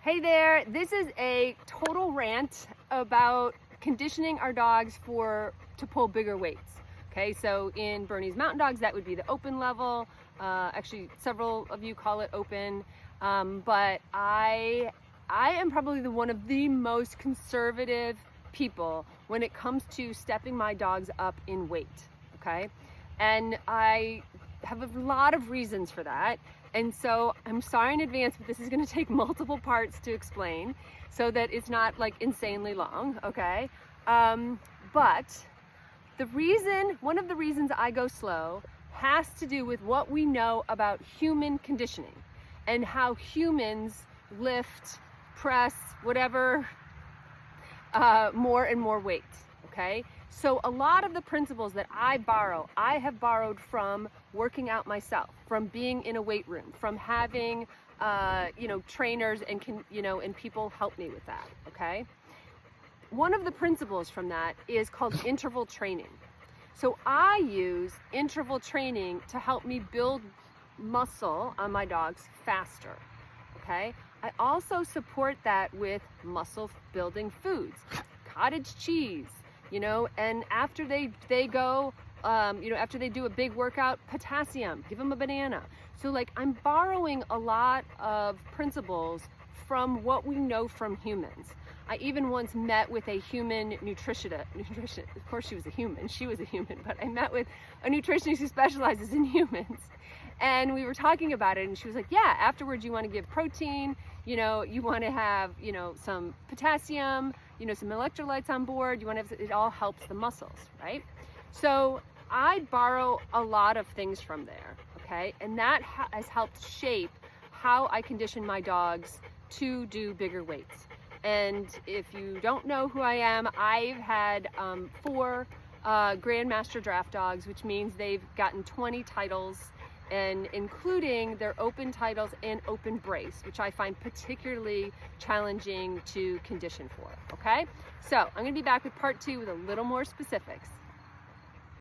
Hey there, this is a total rant about conditioning our dogs to pull bigger weights. Okay, so in Bernese Mountain Dogs, that would be the open level. Actually, several of you call it open, but I am probably one of the most conservative people when it comes to stepping my dogs up in weight. Okay, and I have a lot of reasons for that. And so I'm sorry in advance, but this is going to take multiple parts to explain so that it's not like insanely long, okay? But one of the reasons I go slow has to do with what we know about human conditioning and how humans lift, press, whatever, more and more weight, okay? So a lot of the principles that I have borrowed from working out myself, from being in a weight room, from having, trainers and people help me with that, okay? One of the principles from that is called interval training. So I use interval training to help me build muscle on my dogs faster, okay? I also support that with muscle building foods, cottage cheese, and after they go, after they do a big workout, potassium, give them a banana. So like I'm borrowing a lot of principles from what we know from humans. I even once met with a human nutritionist. Of course she was a human, but I met with a nutritionist who specializes in humans. And we were talking about it and she was like, yeah, afterwards you want to give protein, you want to have, some potassium, some electrolytes on board, it all helps the muscles, right? So I borrow a lot of things from there, okay? And that has helped shape how I condition my dogs to do bigger weights. And if you don't know who I am, I've had 4 Grandmaster Draft Dogs, which means they've gotten 20 titles, and including their open titles and open brace, which I find particularly challenging to condition for, okay? So I'm gonna be back with part 2 with a little more specifics.